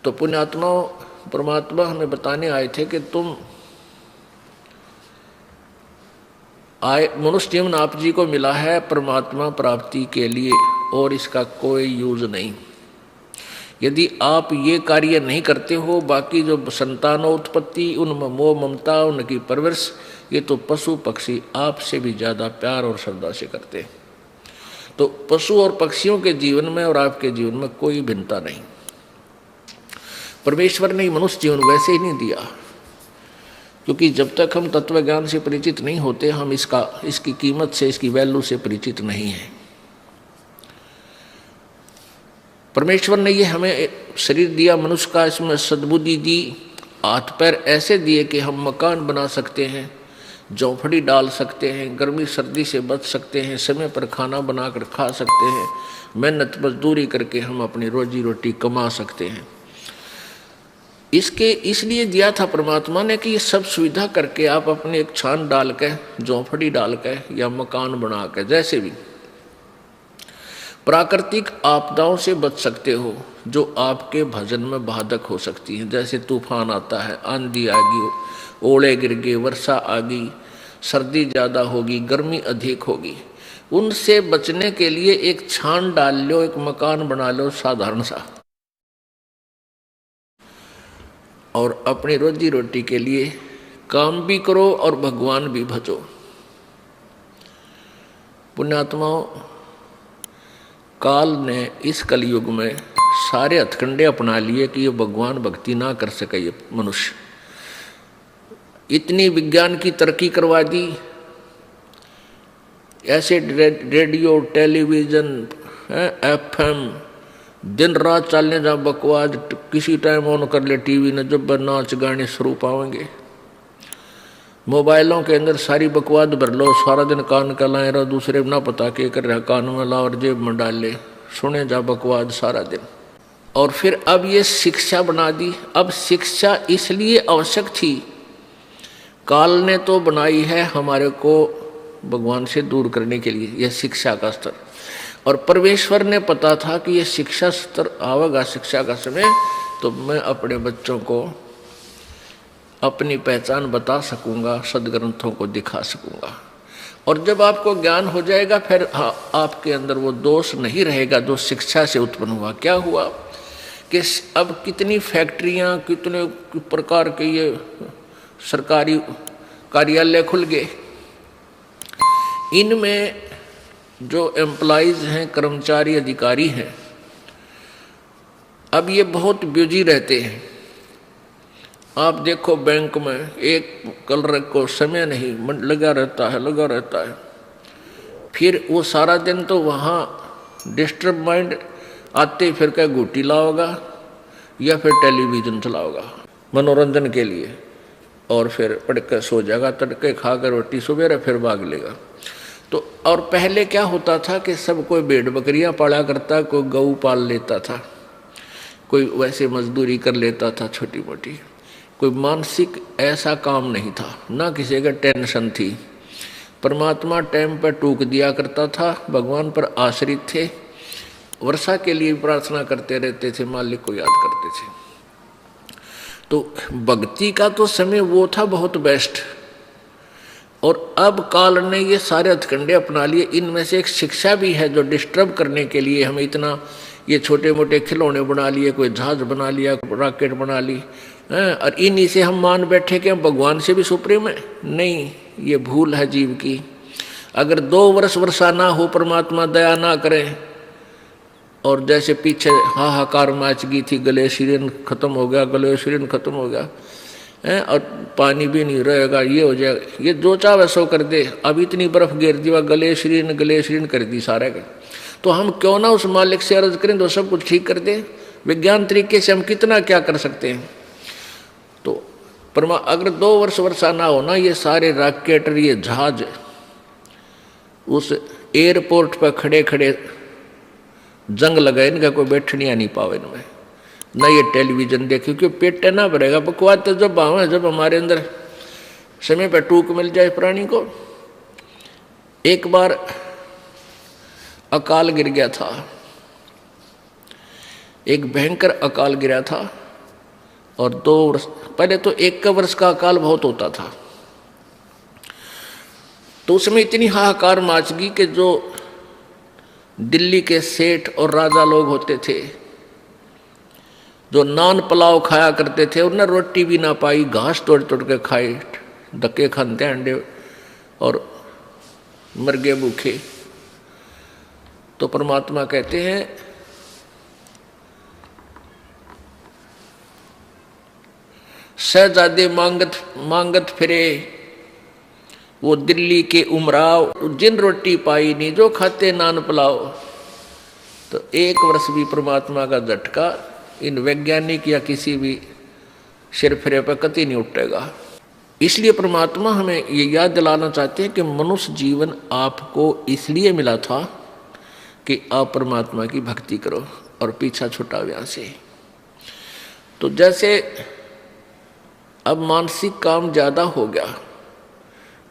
तो पुण्यात्माओं, परमात्मा हमें बताने आए थे कि तुम मनुष्य जीवन आप जी को मिला है परमात्मा प्राप्ति के लिए, और इसका कोई यूज नहीं। यदि आप ये कार्य नहीं करते हो, बाकी जो संतानोत्पत्ति, उनमें मोह ममता, उनकी परवरिश, ये तो पशु पक्षी आपसे भी ज्यादा प्यार और श्रद्धा से करते हैं। तो पशु और पक्षियों के जीवन में और आपके जीवन में कोई भिन्नता नहीं। परमेश्वर ने मनुष्य जीवन वैसे ही नहीं दिया, क्योंकि जब तक हम तत्व ज्ञान से परिचित नहीं होते, हम इसकी कीमत से, इसकी वैल्यू से परिचित नहीं है। परमेश्वर ने ये हमें शरीर दिया मनुष्य का, इसमें सद्बुद्धि दी, हाथ पैर ऐसे दिए कि हम मकान बना सकते हैं, झोंपड़ी डाल सकते हैं, गर्मी सर्दी से बच सकते हैं, समय पर खाना बनाकर खा सकते हैं, मेहनत मजदूरी करके हम अपनी रोजी रोटी कमा सकते हैं। इसलिए दिया था परमात्मा ने कि ये सब सुविधा करके आप अपने एक छान डाल के, झोंपड़ी डाल के या मकान बना के, जैसे भी प्राकृतिक आपदाओं से बच सकते हो जो आपके भजन में बाधक हो सकती हैं। जैसे तूफान आता है, आंधी आ गई, ओले गिर गए, वर्षा आ गई, सर्दी ज़्यादा होगी, गर्मी अधिक होगी, उनसे बचने के लिए एक छान डाल लो, एक मकान बना लो साधारण सा, और अपनी रोजी रोटी के लिए काम भी करो और भगवान भी भजो। पुण्यात्माओं, काल ने इस कलयुग में सारे हथकंडे अपना लिए कि ये भगवान भक्ति ना कर सके ये मनुष्य। इतनी विज्ञान की तरक्की करवा दी, ऐसे रेडियो, टेलीविजन, एफएम, दिन रात चलने जा बकवास, किसी टाइम ऑन कर ले टीवी ने, जब नाच गाने शुरू पाएंगे। मोबाइलों के अंदर सारी बकवास भर लो, सारा दिन कान का लाए रहो, दूसरे ना पता के कर रहा, कान में ला और जेब में डाल ले, सुने जा बकवास सारा दिन। और फिर अब ये शिक्षा बना दी। अब शिक्षा इसलिए आवश्यक थी, काल ने तो बनाई है हमारे को भगवान से दूर करने के लिए, यह शिक्षा का स्तर। और परमेश्वर ने पता था कि ये शिक्षा स्तर आवेगा, शिक्षा का समय, तो मैं अपने बच्चों को अपनी पहचान बता सकूंगा, सदग्रंथों को दिखा सकूंगा। और जब आपको ज्ञान हो जाएगा, फिर आपके अंदर वो दोष नहीं रहेगा जो शिक्षा से उत्पन्न हुआ। क्या हुआ कि अब कितनी फैक्ट्रियां, कितने प्रकार के ये सरकारी कार्यालय खुल गए, इनमें जो एम्प्लॉइज हैं, कर्मचारी अधिकारी हैं, अब ये बहुत बिजी रहते हैं। आप देखो बैंक में एक कलर को समय नहीं, लगा रहता है। फिर वो सारा दिन तो वहाँ डिस्टर्ब माइंड आते, फिर क्या घूटी लाओगा या फिर टेलीविज़न चलाओगा मनोरंजन के लिए, और फिर पढ़ कर सो जाएगा, तड़के खा कर रोटी सवेरे फिर भाग लेगा। तो और पहले क्या होता था कि सब कोई भेड़ बकरियां पाला करता, कोई गऊ पाल लेता था, कोई वैसे मजदूरी कर लेता था छोटी मोटी, कोई मानसिक ऐसा काम नहीं था, ना किसी का टेंशन थी। परमात्मा टाइम पर टूक दिया करता था, भगवान पर आश्रित थे, वर्षा के लिए प्रार्थना करते रहते थे, मालिक को याद करते थे। तो भक्ति का तो समय वो था बहुत बेस्ट। और अब काल ने ये सारे हथकंडे अपना लिए। इनमें से एक शिक्षा भी है जो डिस्टर्ब करने के लिए हमें इतना ये छोटे मोटे खिलौने बना लिए, कोई जहाज बना लिया, रॉकेट बना ली, और इन्हीं से हम मान बैठे कि हम भगवान से भी सुप्रीम है। नहीं, ये भूल है जीव की। अगर 2 वर्ष वर्षा ना हो, परमात्मा दया ना करें, और जैसे पीछे हाहाकार मच गई थी, ग्लेशियन खत्म हो गया, और पानी भी नहीं रहेगा, ये हो जाएगा, ये जो चाहे सो कर दे। अब इतनी बर्फ गिर दी, ग्लेशियन कर दी सारे का। तो हम क्यों ना उस मालिक से अर्ज करें तो सब कुछ ठीक कर दे। विज्ञान तरीके से हम कितना क्या कर सकते हैं। तो अगर 2 वर्ष वर्षा ना होना, ये सारे रॉकेट, ये जहाज उस एयरपोर्ट पर खड़े खड़े जंग लगाए, इनका कोई बैठने नहीं पावे इनमें, न ये टेलीविजन देखे, क्योंकि पेट ना भरेगा। बकवास तो जब आवे, जब हमारे अंदर समय पर टूक मिल जाए प्राणी को। एक बार अकाल गिर गया था, एक भयंकर अकाल गिरा था, और 2 वर्ष पहले तो 1 वर्ष का अकाल बहुत होता था, तो उसमें इतनी हाहाकार मच गई कि जो दिल्ली के सेठ और राजा लोग होते थे, जो नान पुलाव खाया करते थे, उन्हें रोटी भी ना पाई, घास तोड़ तोड़ के खाए, धक्के खाते अंडे और मर गए भूखे। तो परमात्मा कहते हैं शहजादे मांगत फिरे वो दिल्ली के उमराव, जिन रोटी पाई नहीं जो खाते नान पुलाव। तो 1 वर्ष भी परमात्मा का झटका इन वैज्ञानिक या किसी भी सिरफिरे पर कतई नहीं उठेगा। इसलिए परमात्मा हमें ये याद दिलाना चाहते हैं कि मनुष्य जीवन आपको इसलिए मिला था कि आप परमात्मा की भक्ति करो और पीछा छुटा व्याह से। तो जैसे अब मानसिक काम ज़्यादा हो गया,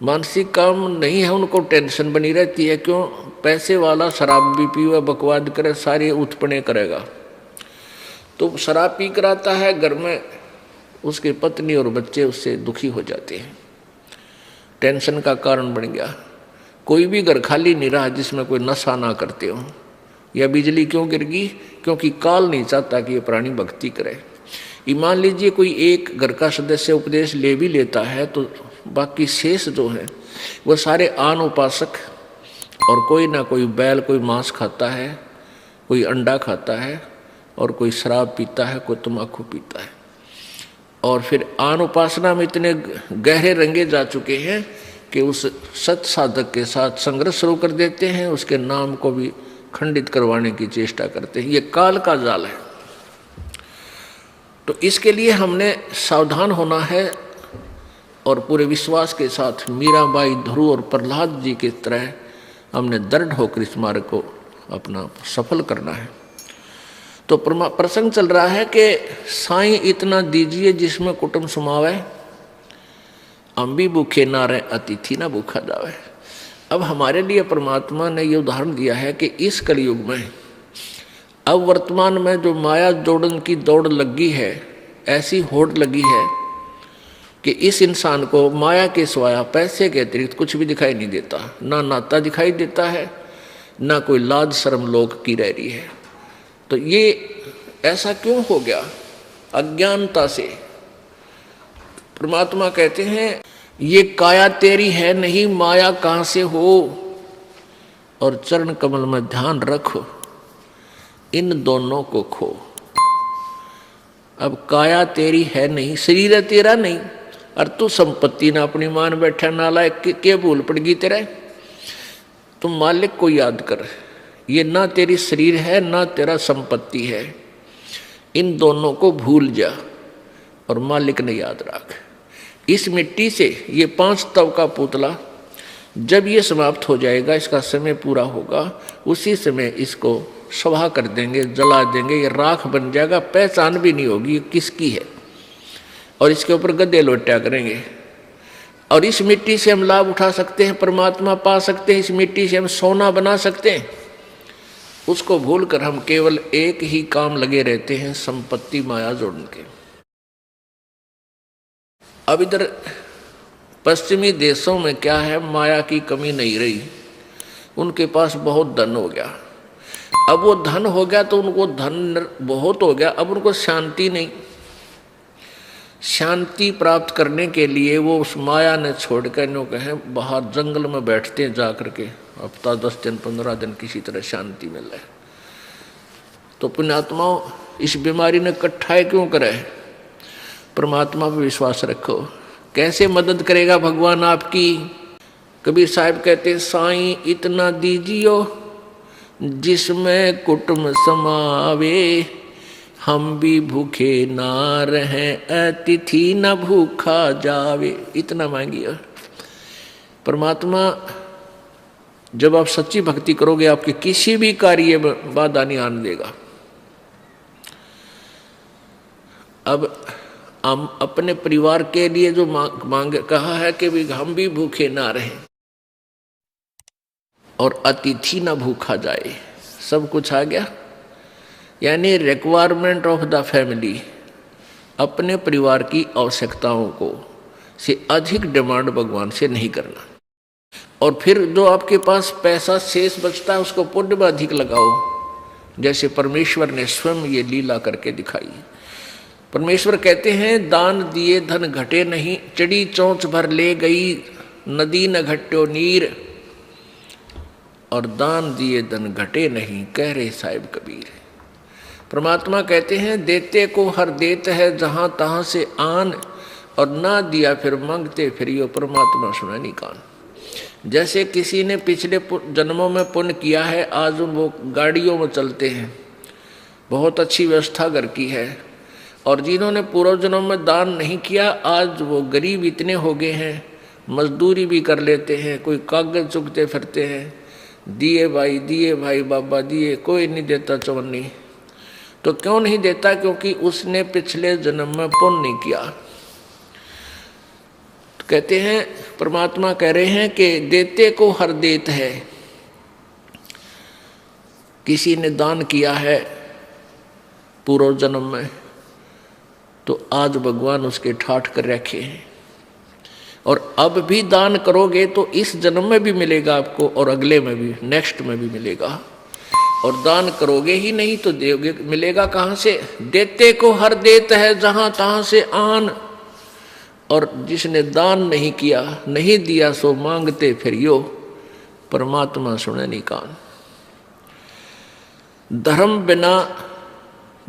मानसिक काम नहीं है, उनको टेंशन बनी रहती है। क्यों? पैसे वाला शराब भी पीवे, बकवाद करे, सारे उत्पन्न करेगा। तो शराब पी कर आता है घर में, उसकी पत्नी और बच्चे उससे दुखी हो जाते हैं, टेंशन का कारण बन गया। कोई भी घर खाली नहीं रहा जिसमें कोई नशा ना करते हो। या बिजली क्यों गिर गई? क्योंकि काल नहीं चाहता कि ये प्राणी भक्ति करे। मान लीजिए कोई एक घर का सदस्य उपदेश ले भी लेता है तो बाकी शेष जो है वो सारे आन उपासक, और कोई ना कोई बैल, कोई मांस खाता है, कोई अंडा खाता है, और कोई शराब पीता है, कोई तम्बाकू पीता है। और फिर आन उपासना में इतने गहरे रंगे जा चुके हैं कि उस सत साधक के साथ संघर्ष शुरू कर देते हैं, उसके नाम को भी खंडित करवाने की चेष्टा करते हैं। ये काल का जाल है। तो इसके लिए हमने सावधान होना है और पूरे विश्वास के साथ मीराबाई, ध्रुव और प्रहलाद जी की तरह हमने दृढ़ होकर इस मार्ग को अपना सफल करना है। तो प्रसंग चल रहा है कि साईं इतना दीजिए जिसमें कुटुंब समावे, हम भी भूखे ना रहे, अतिथि ना भूखा जावे। अब हमारे लिए परमात्मा ने ये उदाहरण दिया है कि इस कलयुग में, अब वर्तमान में जो माया जोड़न की दौड़ लगी है, ऐसी होड़ लगी है कि इस इंसान को माया के सिवाय पैसे के अतिरिक्त कुछ भी दिखाई नहीं देता। ना नाता दिखाई देता है, ना कोई लाज शर्म लोग की रह रही है। तो ये ऐसा क्यों हो गया? अज्ञानता से। परमात्मा कहते हैं ये काया तेरी है नहीं, माया कहाँ से हो, और चरण कमल में ध्यान रखो, इन दोनों को खो। अब काया तेरी है नहीं, शरीर है तेरा नहीं, और तू संपत्ति ना अपनी मान बैठा, नालायक के भूल पड़ गई तेरे। तुम मालिक को याद कर, ये ना तेरी शरीर है ना तेरा संपत्ति है, इन दोनों को भूल जा और मालिक ने याद रख। इस मिट्टी से ये 5 तव का पुतला जब ये समाप्त हो जाएगा, इसका समय पूरा होगा, उसी समय इसको सभा कर देंगे, जला देंगे, ये राख बन जाएगा, पहचान भी नहीं होगी ये किसकी है, और इसके ऊपर गद्दे लोटा करेंगे। और इस मिट्टी से हम लाभ उठा सकते हैं, परमात्मा पा सकते हैं, इस मिट्टी से हम सोना बना सकते हैं। उसको भूलकर हम केवल एक ही काम लगे रहते हैं, संपत्ति माया जोड़ने के। अब इधर पश्चिमी देशों में क्या है, माया की कमी नहीं रही, उनके पास बहुत धन हो गया। अब वो धन हो गया तो उनको धन बहुत हो गया, अब उनको शांति नहीं। शांति प्राप्त करने के लिए वो उस माया ने छोड़कर नो कहें बाहर जंगल में बैठते हैं जा करके, हफ्ता 10 दिन 15 दिन किसी तरह शांति मिल रहा है। तो पुण्यात्माओं, इस बीमारी ने कट्ठाई क्यों करे? परमात्मा पर विश्वास रखो, कैसे मदद करेगा भगवान आपकी। कबीर साहब कहते साईं इतना दीजियो जिसमें कुटुंब समावे, हम भी भूखे ना रहें, अतिथि न भूखा जावे। इतना मांगिए। परमात्मा जब आप सच्ची भक्ति करोगे, आपके किसी भी कार्य में बाधा नहीं आने देगा। अब हम अपने परिवार के लिए जो मांग कहा है कि भी हम भी भूखे ना रहें और अतिथि न भूखा जाए, सब कुछ आ गया। यानी रिक्वायरमेंट ऑफ द फैमिली, अपने परिवार की आवश्यकताओं को से अधिक डिमांड भगवान से नहीं करना। और फिर जो आपके पास पैसा शेष बचता है उसको पुण्य में अधिक लगाओ, जैसे परमेश्वर ने स्वयं ये लीला करके दिखाई। परमेश्वर कहते हैं दान दिए धन घटे नहीं, चढ़ी चोंच भर ले गई नदी न घट्यो नीर। और दान दिए धन घटे नहीं, कह रहे साहिब कबीर। परमात्मा कहते हैं देते को हर देत है जहां तहां से आन, और ना दिया फिर मांगते फिरियो, परमात्मा सुना नहीं कान। जैसे किसी ने पिछले जन्मों में पुण्य किया है, आज वो गाड़ियों में चलते हैं, बहुत अच्छी व्यवस्था घर की है, और जिन्होंने पूर्व जन्म में दान नहीं किया आज वो गरीब इतने हो गए हैं, मजदूरी भी कर लेते हैं, कोई कागज चुगते फिरते हैं, दिए भाई बाबा दिए, कोई नहीं देता चवन्नी। तो क्यों नहीं देता? क्योंकि उसने पिछले जन्म में पुण्य नहीं किया। तो कहते हैं, परमात्मा कह रहे हैं कि देते को हर देत है। किसी ने दान किया है पूर्व जन्म में, तो आज भगवान उसके ठाठ कर रखे हैं, और अब भी दान करोगे तो इस जन्म में भी मिलेगा आपको, और अगले में भी, नेक्स्ट में भी मिलेगा। और दान करोगे ही नहीं तो दोगे, मिलेगा कहाँ से? देते को हर देत है जहां तहां से आन। और जिसने दान नहीं किया, नहीं दिया, सो मांगते फिरियो, परमात्मा सुने नहीं कान। धर्म बिना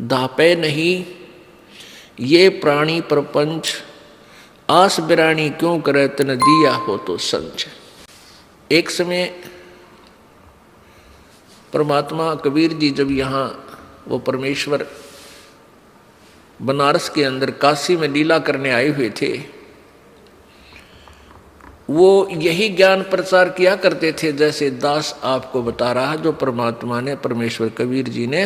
दापे नहीं, ये प्राणी प्रपंच, आस बिरानी क्यों करे तन दिया हो तो संच। एक समय परमात्मा कबीर जी जब यहाँ वो परमेश्वर बनारस के अंदर काशी में लीला करने आए हुए थे, वो यही ज्ञान प्रचार किया करते थे जैसे दास आपको बता रहा, जो परमात्मा ने, परमेश्वर कबीर जी ने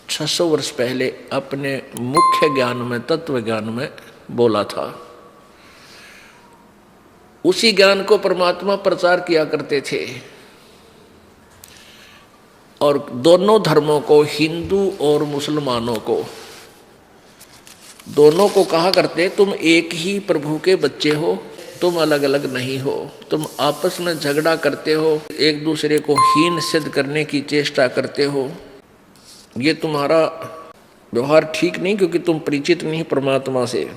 600 वर्ष पहले अपने मुख्य ज्ञान में, तत्व ज्ञान में बोला था। उसी ज्ञान को परमात्मा प्रचार किया करते थे। और दोनों धर्मों को, हिंदू और मुसलमानों को, दोनों को कहा करते, तुम एक ही प्रभु के बच्चे हो, तुम अलग अलग नहीं हो। तुम आपस में झगड़ा करते हो, एक दूसरे को हीन सिद्ध करने की चेष्टा करते हो, ये तुम्हारा व्यवहार ठीक नहीं, क्योंकि तुम परिचित नहीं परमात्मा से।